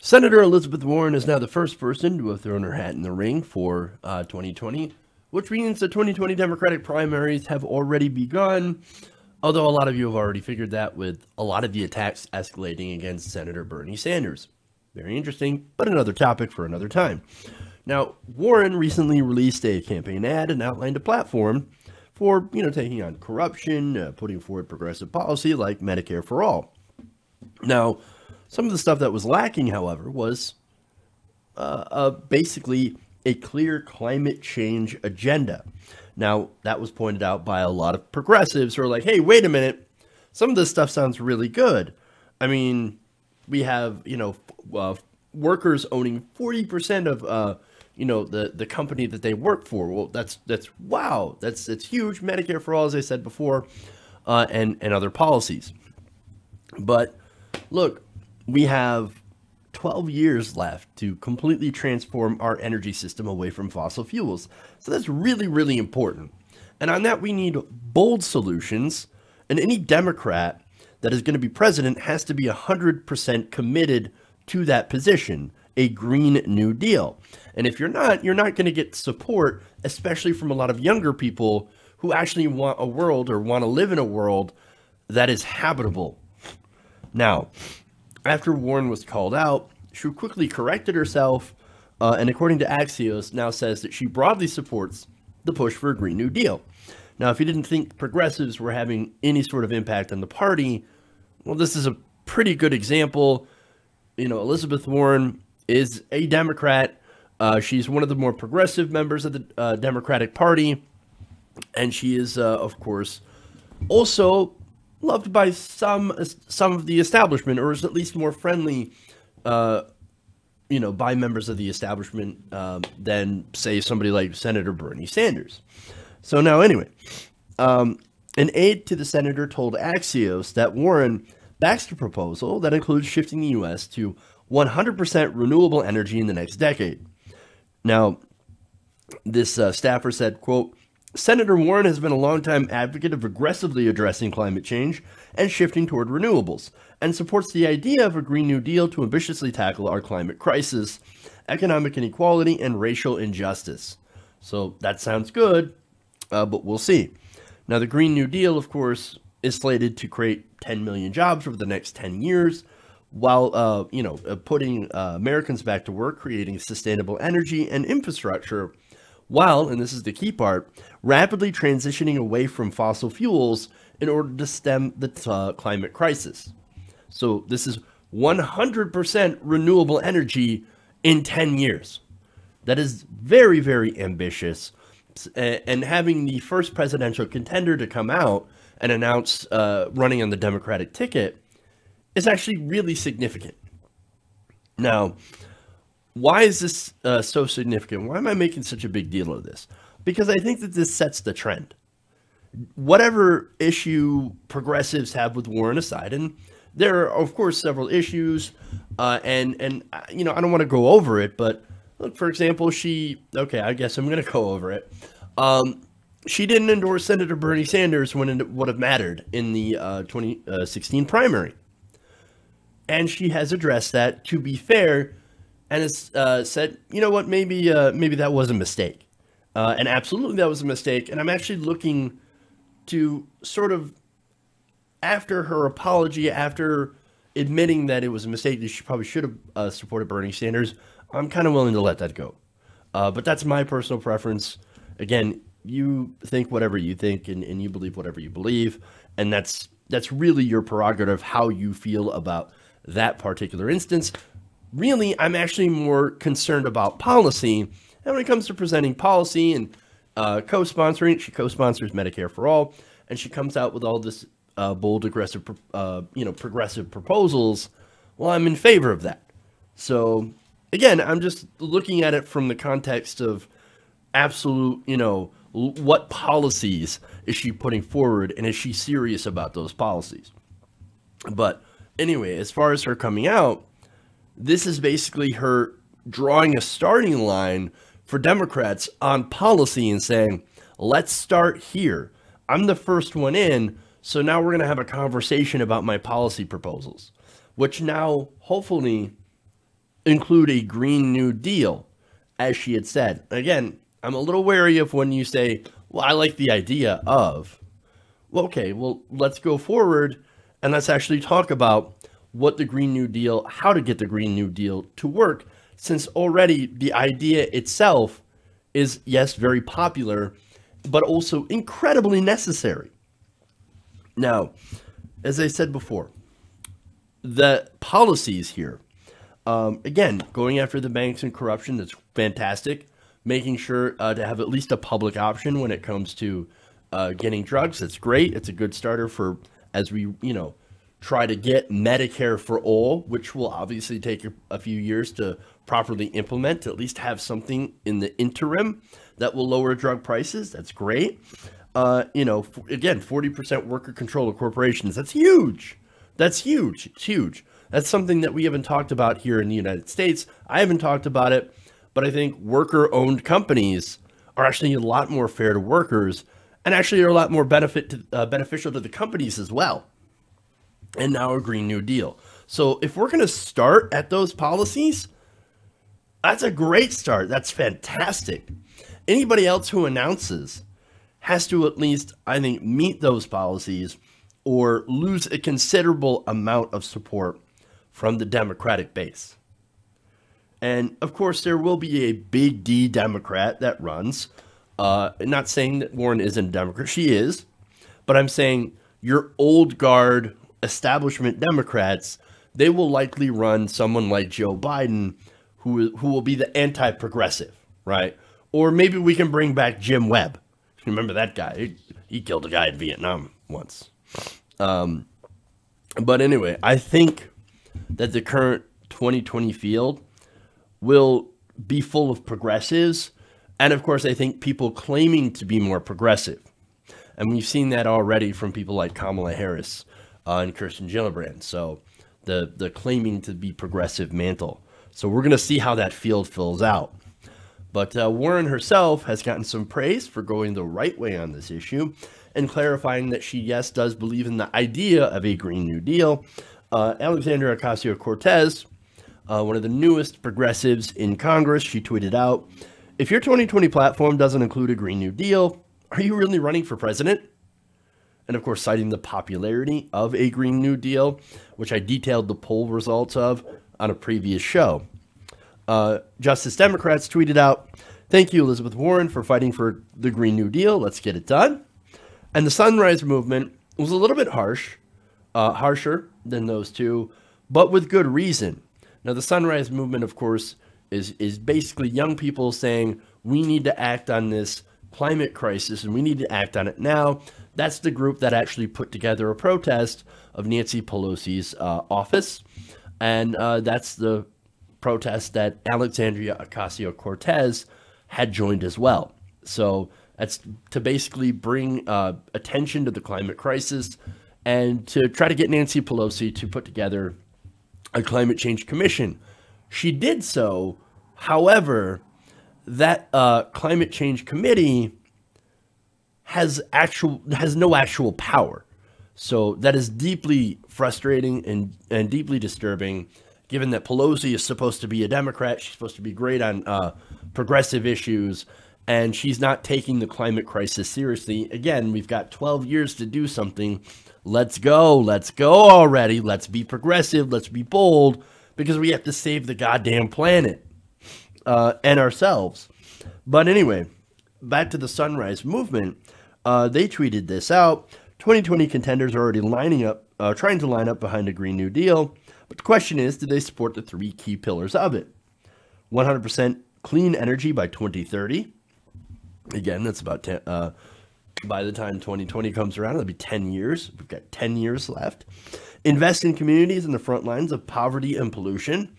Senator Elizabeth Warren is now the first person to have thrown her hat in the ring for 2020, which means the 2020 Democratic primaries have already begun, although a lot of you have already figured that with a lot of the attacks escalating against Senator Bernie Sanders. Very interesting, but another topic for another time. Now, Warren recently released a campaign ad and outlined a platform for, taking on corruption, putting forward progressive policy like Medicare for all. Now, some of the stuff that was lacking, however, was basically a clear climate change agenda. Now, that was pointed out by a lot of progressives who are like, hey, wait a minute, some of this stuff sounds really good. I mean, we have, workers owning 40% of, the company that they work for. Well, that's wow, that's huge. Medicare for all, as I said before, and other policies. But look, we have 12 years left to completely transform our energy system away from fossil fuels. So that's really, really important. And on that, we need bold solutions. And any Democrat that is going to be president has to be 100% committed to that position, a Green New Deal. And if you're not going to get support, especially from a lot of younger people who actually want a world or want to live in a world that is habitable. Now, after Warren was called out, she quickly corrected herself, and according to Axios, now says that she broadly supports the push for a Green New Deal. Now, if you didn't think progressives were having any sort of impact on the party, well, this is a pretty good example. Elizabeth Warren is a Democrat. She's one of the more progressive members of the Democratic Party, and she is, of course, also loved by some of the establishment, or is at least more friendly, by members of the establishment than, say, somebody like Senator Bernie Sanders. So now, anyway, an aide to the senator told Axios that Warren backs the proposal that includes shifting the U.S. to 100% renewable energy in the next decade. Now, this staffer said, quote, Senator Warren has been a longtime advocate of aggressively addressing climate change and shifting toward renewables, and supports the idea of a Green New Deal to ambitiously tackle our climate crisis, economic inequality, and racial injustice. So that sounds good, but we'll see. Now, the Green New Deal, of course, is slated to create 10 million jobs over the next 10 years, while, putting Americans back to work, creating sustainable energy and infrastructure, while, and this is the key part, rapidly transitioning away from fossil fuels in order to stem the climate crisis. So this is 100% renewable energy in 10 years. That is very, very ambitious. And having the first presidential contender to come out and announce running on the Democratic ticket is actually really significant. Now, why is this so significant? Why am I making such a big deal of this? Because I think that this sets the trend. Whatever issue progressives have with Warren aside, and there are, of course, several issues, and I don't want to go over it, but look, for example, I guess I'm going to go over it. She didn't endorse Senator Bernie Sanders when it would have mattered in the 2016 primary. And she has addressed that, to be fair, and has said, you know what, maybe that was a mistake. And absolutely that was a mistake. And I'm actually looking to sort of, after her apology, after admitting that it was a mistake, that she probably should have supported Bernie Sanders, I'm kind of willing to let that go. But that's my personal preference. Again, you think whatever you think, and you believe whatever you believe. And that's really your prerogative, how you feel about that particular instance. Really, I'm actually more concerned about policy. And when it comes to presenting policy and co-sponsoring, she co-sponsors Medicare for all, and she comes out with all this bold, aggressive, progressive proposals. Well, I'm in favor of that. So again, I'm just looking at it from the context of absolute, what policies is she putting forward, and is she serious about those policies? But anyway, as far as her coming out, this is basically her drawing a starting line for Democrats on policy and saying, let's start here. I'm the first one in, so now we're going to have a conversation about my policy proposals, which now, hopefully, include a Green New Deal, as she had said. Again, I'm a little wary of when you say, well, I like the idea of. Well, okay, well, let's go forward and let's actually talk about what the Green New Deal, how to get the Green New Deal to work, since already the idea itself is, yes, very popular, but also incredibly necessary. Now, as I said before, the policies here, again, going after the banks and corruption, that's fantastic. Making sure to have at least a public option when it comes to getting drugs, that's great. It's a good starter for, as we, try to get Medicare for all, which will obviously take a few years to properly implement, to at least have something in the interim that will lower drug prices. That's great. Again, 40% worker control of corporations. That's huge. That's huge. It's huge. That's something that we haven't talked about here in the United States. I haven't talked about it, but I think worker-owned companies are actually a lot more fair to workers and actually are a lot more beneficial to the companies as well. And now a Green New Deal. So if we're going to start at those policies, that's a great start. That's fantastic. Anybody else who announces has to at least, I think, meet those policies or lose a considerable amount of support from the Democratic base. And of course, there will be a big D Democrat that runs. Not saying that Warren isn't a Democrat. She is. But I'm saying your old guard establishment Democrats, they will likely run someone like Joe Biden, who will be the anti-progressive, right? Or maybe we can bring back Jim Webb. Remember that guy? He killed a guy in Vietnam once. But anyway, I think that the current 2020 field will be full of progressives. And of course, I think people claiming to be more progressive. And we've seen that already from people like Kamala Harris and Kirsten Gillibrand. So the claiming to be progressive mantle. So we're going to see how that field fills out. But Warren herself has gotten some praise for going the right way on this issue and clarifying that she, yes, does believe in the idea of a Green New Deal. Alexandria Ocasio-Cortez, one of the newest progressives in Congress, she tweeted out, "If your 2020 platform doesn't include a Green New Deal, are you really running for president?" And of course, citing the popularity of a Green New Deal, which I detailed the poll results of on a previous show. Justice Democrats tweeted out, "Thank you, Elizabeth Warren, for fighting for the Green New Deal. Let's get it done." And the Sunrise Movement was a little bit harsher than those two, but with good reason. Now, the Sunrise Movement, of course, is basically young people saying, we need to act on this climate crisis, and we need to act on it now. That's the group that actually put together a protest of Nancy Pelosi's office. And that's the protest that Alexandria Ocasio-Cortez had joined as well. So that's to basically bring attention to the climate crisis and to try to get Nancy Pelosi to put together a climate change commission. She did so. However, that climate change committee has no actual power. So that is deeply frustrating and deeply disturbing, given that Pelosi is supposed to be a Democrat. She's supposed to be great on progressive issues, and she's not taking the climate crisis seriously. Again, we've got 12 years to do something. Let's go already. Let's be progressive. Let's be bold, because we have to save the goddamn planet and ourselves. But anyway, back to the Sunrise Movement. They tweeted this out. 2020 contenders are already trying to line up behind a Green New Deal. But the question is, do they support the three key pillars of it? 100% clean energy by 2030. Again, that's about by the time 2020 comes around, it'll be 10 years. We've got 10 years left. Invest in communities in the front lines of poverty and pollution,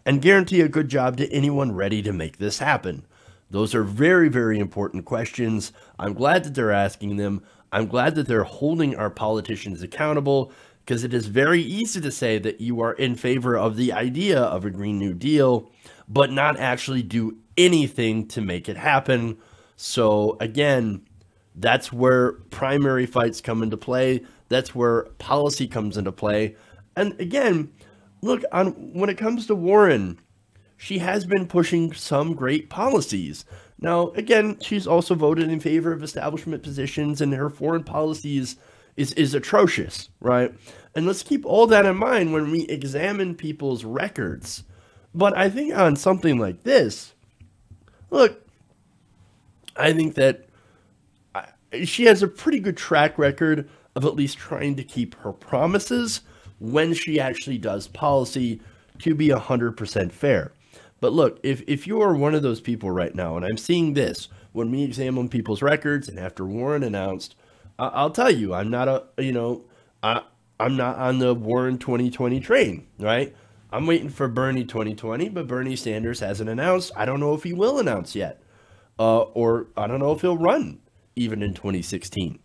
and guarantee a good job to anyone ready to make this happen. Those are very, very important questions. I'm glad that they're asking them. I'm glad that they're holding our politicians accountable, because it is very easy to say that you are in favor of the idea of a Green New Deal, but not actually do anything to make it happen. So again, that's where primary fights come into play. That's where policy comes into play. And again, look, when it comes to Warren, she has been pushing some great policies. Now, again, she's also voted in favor of establishment positions, and her foreign policies is atrocious, right? And let's keep all that in mind when we examine people's records. But I think on something like this, look, I think that she has a pretty good track record of at least trying to keep her promises when she actually does policy to be 100% fair. But look, if you are one of those people right now, and I'm seeing this when we examine people's records, and after Warren announced, I'll tell you, I'm not I'm not on the Warren 2020 train, right? I'm waiting for Bernie 2020, but Bernie Sanders hasn't announced. I don't know if he will announce yet, or I don't know if he'll run even in 2016,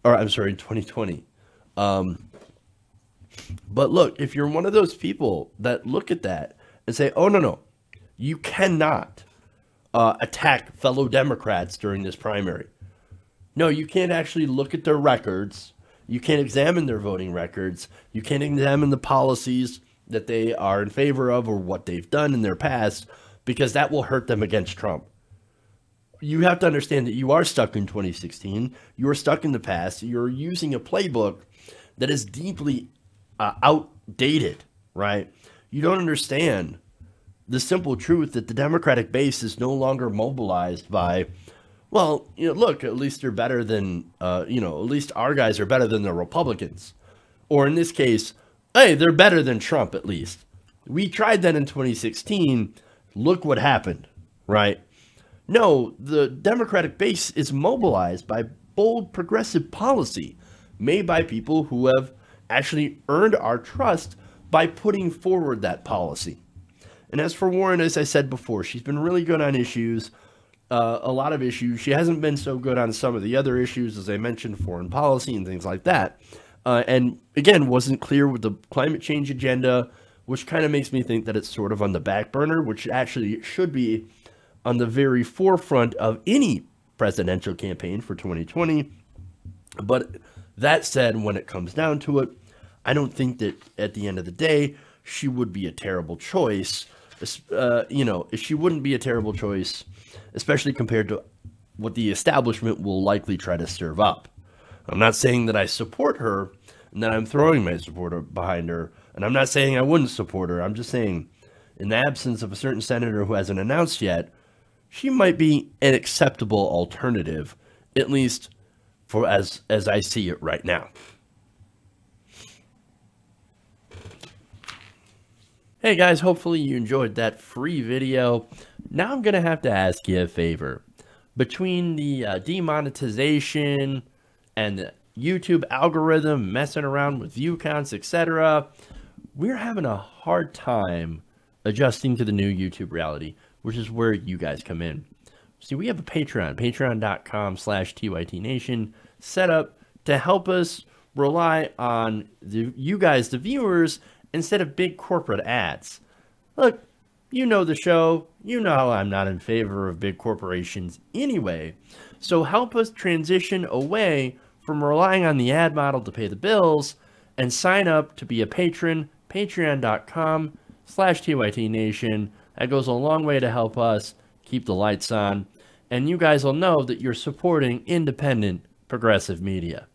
or I'm sorry, 2020. But look, if you're one of those people that look at that and say, oh, no, you cannot attack fellow Democrats during this primary. No, you can't actually look at their records. You can't examine their voting records. You can't examine the policies that they are in favor of or what they've done in their past, because that will hurt them against Trump. You have to understand that you are stuck in 2016. You are stuck in the past. You're using a playbook that is deeply outdated, right? You don't understand the simple truth that the Democratic base is no longer mobilized by, well, look, at least they're better than, at least our guys are better than the Republicans. Or in this case, hey, they're better than Trump at least. We tried that in 2016. Look what happened, right? No, the Democratic base is mobilized by bold progressive policy made by people who have actually earned our trust by putting forward that policy. And as for Warren, as I said before, she's been really good on issues, a lot of issues. She hasn't been so good on some of the other issues, as I mentioned, foreign policy and things like that. And again, wasn't clear with the climate change agenda, which kind of makes me think that it's sort of on the back burner, which actually should be on the very forefront of any presidential campaign for 2020. But that said, when it comes down to it, I don't think that at the end of the day, she would be a terrible choice. She wouldn't be a terrible choice, especially compared to what the establishment will likely try to serve up. I'm not saying that I support her and that I'm throwing my support behind her, and I'm not saying I wouldn't support her. I'm just saying, in the absence of a certain senator who hasn't announced yet, she might be an acceptable alternative, at least for as I see it right now. Hey guys, hopefully you enjoyed that free video. Now I'm going to have to ask you a favor. Between the demonetization and the YouTube algorithm messing around with view counts, etc., we're having a hard time adjusting to the new YouTube reality, which is where you guys come in. See, we have a Patreon, patreon.com/TYTNation, set up to help us rely on you guys, the viewers, instead of big corporate ads. Look, you know the show. You know I'm not in favor of big corporations anyway. So help us transition away from relying on the ad model to pay the bills and sign up to be a patron, patreon.com/TYTNation. That goes a long way to help us keep the lights on. And you guys will know that you're supporting independent progressive media.